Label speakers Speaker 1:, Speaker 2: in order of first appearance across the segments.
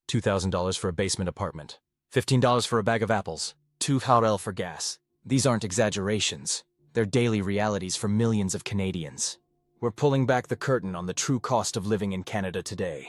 Speaker 1: $2,000 for a basement apartment, $15 for a bag of apples, $2 for gas. These aren't exaggerations. They're daily realities for millions of Canadians. We're pulling back the curtain on the true cost of living in Canada today.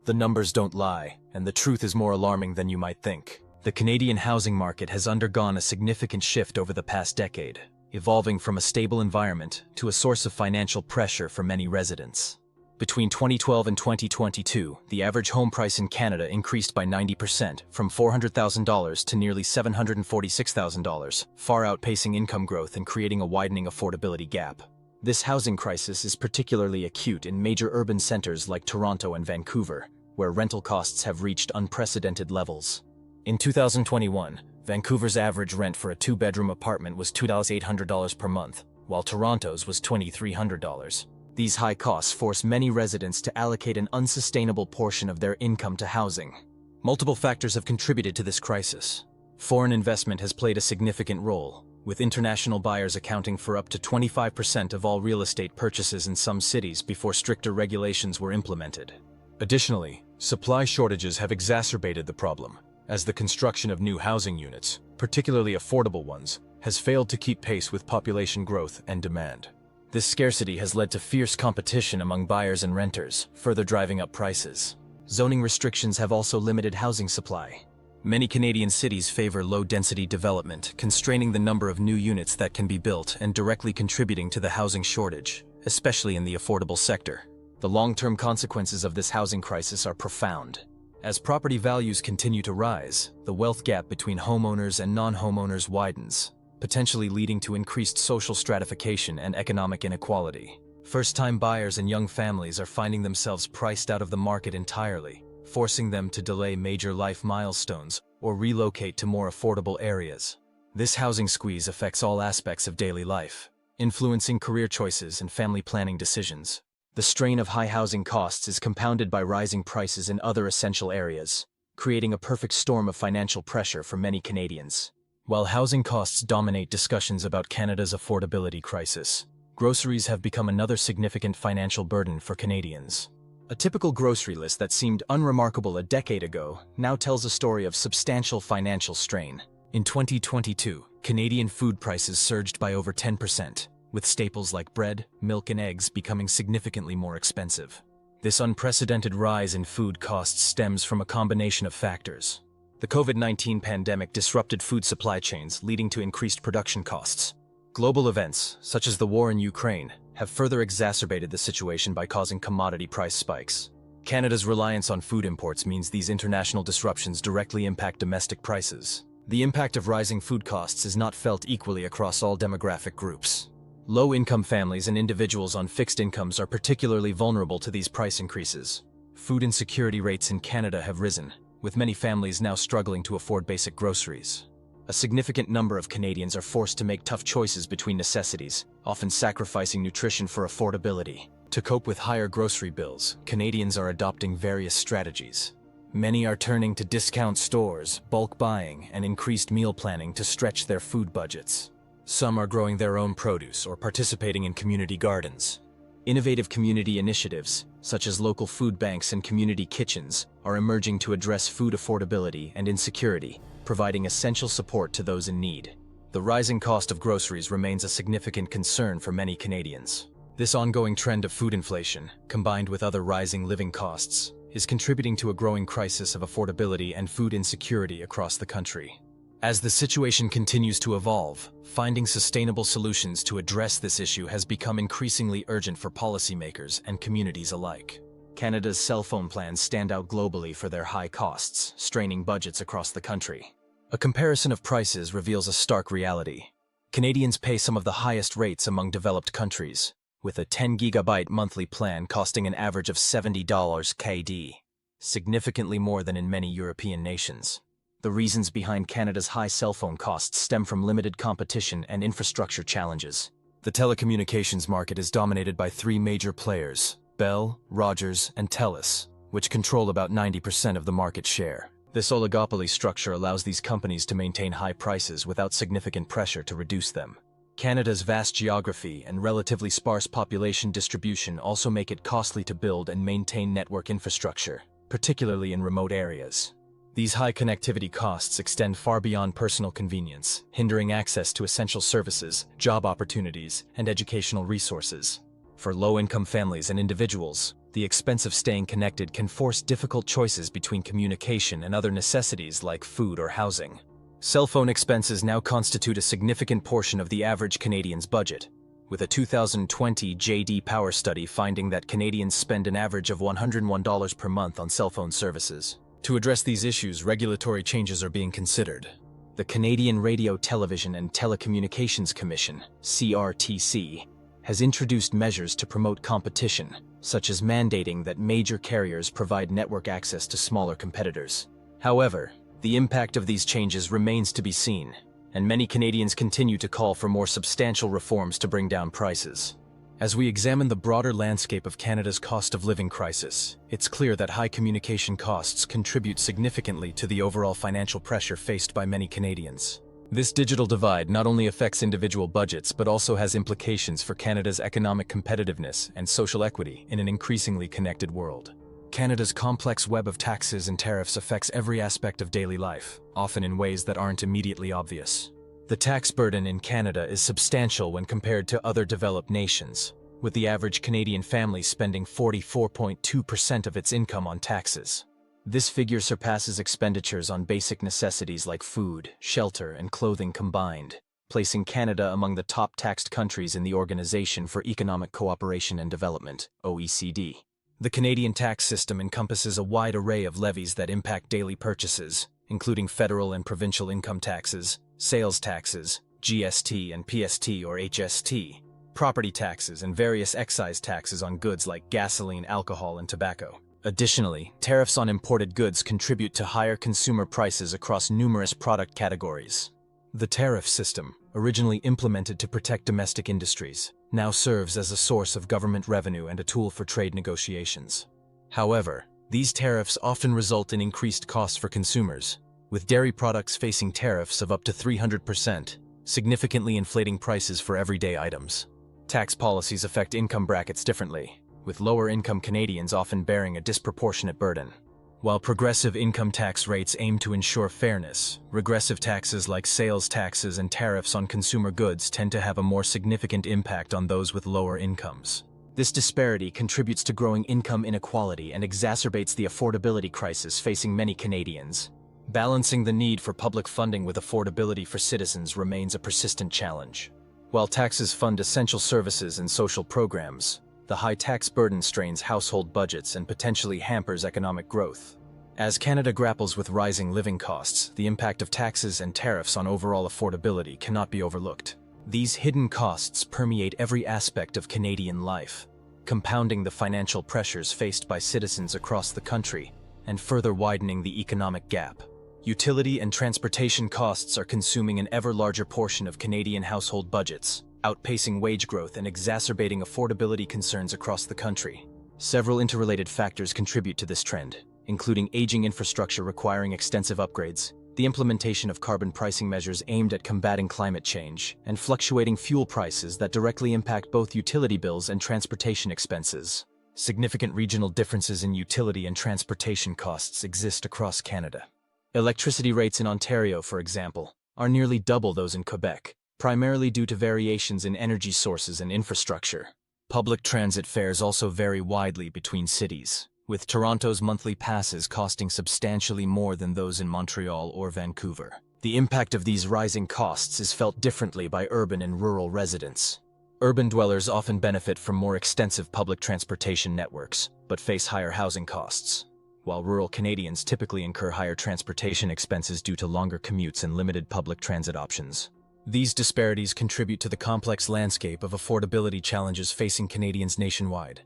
Speaker 1: The numbers don't lie, and the truth is more alarming than you might think. The Canadian housing market has undergone a significant shift over the past decade, evolving from a stable environment to a source of financial pressure for many residents. Between 2012 and 2022, the average home price in Canada increased by 90%, from $400,000 to nearly $746,000, far outpacing income growth and creating a widening affordability gap. This housing crisis is particularly acute in major urban centers like Toronto and Vancouver, where rental costs have reached unprecedented levels. In 2021, Vancouver's average rent for a two-bedroom apartment was $2,800 per month, while Toronto's was $2,300. These high costs force many residents to allocate an unsustainable portion of their income to housing. Multiple factors have contributed to this crisis. Foreign investment has played a significant role, with international buyers accounting for up to 25% of all real estate purchases in some cities before stricter regulations were implemented. Additionally, supply shortages have exacerbated the problem, as the construction of new housing units, particularly affordable ones, has failed to keep pace with population growth and demand. This scarcity has led to fierce competition among buyers and renters, further driving up prices. Zoning restrictions have also limited housing supply. Many Canadian cities favor low-density development, constraining the number of new units that can be built and directly contributing to the housing shortage, especially in the affordable sector. The long-term consequences of this housing crisis are profound. As property values continue to rise, the wealth gap between homeowners and non-homeowners widens, potentially leading to increased social stratification and economic inequality. First-time buyers and young families are finding themselves priced out of the market entirely, forcing them to delay major life milestones or relocate to more affordable areas. This housing squeeze affects all aspects of daily life, influencing career choices and family planning decisions. The strain of high housing costs is compounded by rising prices in other essential areas, creating a perfect storm of financial pressure for many Canadians. While housing costs dominate discussions about Canada's affordability crisis, groceries have become another significant financial burden for Canadians. A typical grocery list that seemed unremarkable a decade ago now tells a story of substantial financial strain. In 2022, Canadian food prices surged by over 10%, with staples like bread, milk, and eggs becoming significantly more expensive. This unprecedented rise in food costs stems from a combination of factors. The COVID-19 pandemic disrupted food supply chains, leading to increased production costs. Global events, such as the war in Ukraine, have further exacerbated the situation by causing commodity price spikes. Canada's reliance on food imports means these international disruptions directly impact domestic prices. The impact of rising food costs is not felt equally across all demographic groups. Low-income families and individuals on fixed incomes are particularly vulnerable to these price increases. Food insecurity rates in Canada have risen, with many families now struggling to afford basic groceries. A significant number of Canadians are forced to make tough choices between necessities, often sacrificing nutrition for affordability. To cope with higher grocery bills, Canadians are adopting various strategies. Many are turning to discount stores, bulk buying, and increased meal planning to stretch their food budgets. Some are growing their own produce or participating in community gardens. Innovative community initiatives, such as local food banks and community kitchens, are emerging to address food affordability and insecurity, providing essential support to those in need. The rising cost of groceries remains a significant concern for many Canadians. This ongoing trend of food inflation, combined with other rising living costs, is contributing to a growing crisis of affordability and food insecurity across the country. As the situation continues to evolve, finding sustainable solutions to address this issue has become increasingly urgent for policymakers and communities alike. Canada's cell phone plans stand out globally for their high costs, straining budgets across the country. A comparison of prices reveals a stark reality. Canadians pay some of the highest rates among developed countries, with a 10-gigabyte monthly plan costing an average of $70 KD, significantly more than in many European nations. The reasons behind Canada's high cell phone costs stem from limited competition and infrastructure challenges. The telecommunications market is dominated by three major players: Bell, Rogers, and TELUS, which control about 90% of the market share. This oligopoly structure allows these companies to maintain high prices without significant pressure to reduce them. Canada's vast geography and relatively sparse population distribution also make it costly to build and maintain network infrastructure. particularly in remote areas. These high connectivity costs extend far beyond personal convenience, hindering access to essential services, job opportunities, and educational resources. For low-income families and individuals, the expense of staying connected can force difficult choices between communication and other necessities like food or housing. Cell phone expenses now constitute a significant portion of the average Canadian's budget, with a 2020 J.D. Power study finding that Canadians spend an average of $101 per month on cell phone services. To address these issues, regulatory changes are being considered. The Canadian Radio, Television and Telecommunications Commission, CRTC, has introduced measures to promote competition, such as mandating that major carriers provide network access to smaller competitors. However, the impact of these changes remains to be seen, and many Canadians continue to call for more substantial reforms to bring down prices. As we examine the broader landscape of Canada's cost of living crisis, it's clear that high communication costs contribute significantly to the overall financial pressure faced by many Canadians. This digital divide not only affects individual budgets but also has implications for Canada's economic competitiveness and social equity in an increasingly connected world. Canada's complex web of taxes and tariffs affects every aspect of daily life, often in ways that aren't immediately obvious. The tax burden in Canada is substantial when compared to other developed nations, with the average Canadian family spending 44.2% of its income on taxes. This figure surpasses expenditures on basic necessities like food, shelter, and clothing combined, placing Canada among the top taxed countries in the Organization for Economic Cooperation and Development, OECD. The Canadian tax system encompasses a wide array of levies that impact daily purchases, including federal and provincial income taxes, sales taxes, GST and PST or HST, property taxes, and various excise taxes on goods like gasoline, alcohol, and tobacco. Additionally, tariffs on imported goods contribute to higher consumer prices across numerous product categories. The tariff system, originally implemented to protect domestic industries, now serves as a source of government revenue and a tool for trade negotiations. However, these tariffs often result in increased costs for consumers, with dairy products facing tariffs of up to 300%, significantly inflating prices for everyday items. Tax policies affect income brackets differently, with lower-income Canadians often bearing a disproportionate burden. While progressive income tax rates aim to ensure fairness, regressive taxes like sales taxes and tariffs on consumer goods tend to have a more significant impact on those with lower incomes. This disparity contributes to growing income inequality and exacerbates the affordability crisis facing many Canadians. Balancing the need for public funding with affordability for citizens remains a persistent challenge. While taxes fund essential services and social programs, the high tax burden strains household budgets and potentially hampers economic growth. As Canada grapples with rising living costs, the impact of taxes and tariffs on overall affordability cannot be overlooked. These hidden costs permeate every aspect of Canadian life, compounding the financial pressures faced by citizens across the country and further widening the economic gap. Utility and transportation costs are consuming an ever larger portion of Canadian household budgets, outpacing wage growth and exacerbating affordability concerns across the country. Several interrelated factors contribute to this trend, including aging infrastructure requiring extensive upgrades, the implementation of carbon pricing measures aimed at combating climate change, and fluctuating fuel prices that directly impact both utility bills and transportation expenses. Significant regional differences in utility and transportation costs exist across Canada. Electricity rates in Ontario, for example, are nearly double those in Quebec, primarily due to variations in energy sources and infrastructure. Public transit fares also vary widely between cities, with Toronto's monthly passes costing substantially more than those in Montreal or Vancouver. The impact of these rising costs is felt differently by urban and rural residents. Urban dwellers often benefit from more extensive public transportation networks, but face higher housing costs, while rural Canadians typically incur higher transportation expenses due to longer commutes and limited public transit options. These disparities contribute to the complex landscape of affordability challenges facing Canadians nationwide,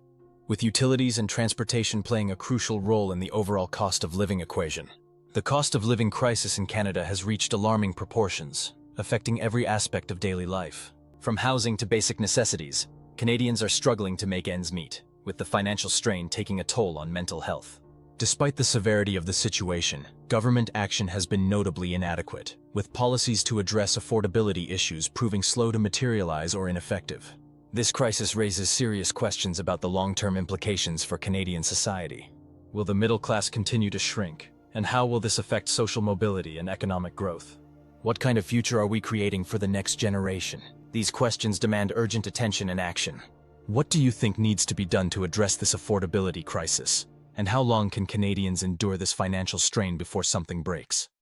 Speaker 1: with utilities and transportation playing a crucial role in the overall cost of living equation. The cost of living crisis in Canada has reached alarming proportions, affecting every aspect of daily life. From housing to basic necessities, Canadians are struggling to make ends meet, with the financial strain taking a toll on mental health. Despite the severity of the situation, government action has been notably inadequate, with policies to address affordability issues proving slow to materialize or ineffective. This crisis raises serious questions about the long-term implications for Canadian society. Will the middle class continue to shrink? And how will this affect social mobility and economic growth? What kind of future are we creating for the next generation? These questions demand urgent attention and action. What do you think needs to be done to address this affordability crisis? And how long can Canadians endure this financial strain before something breaks?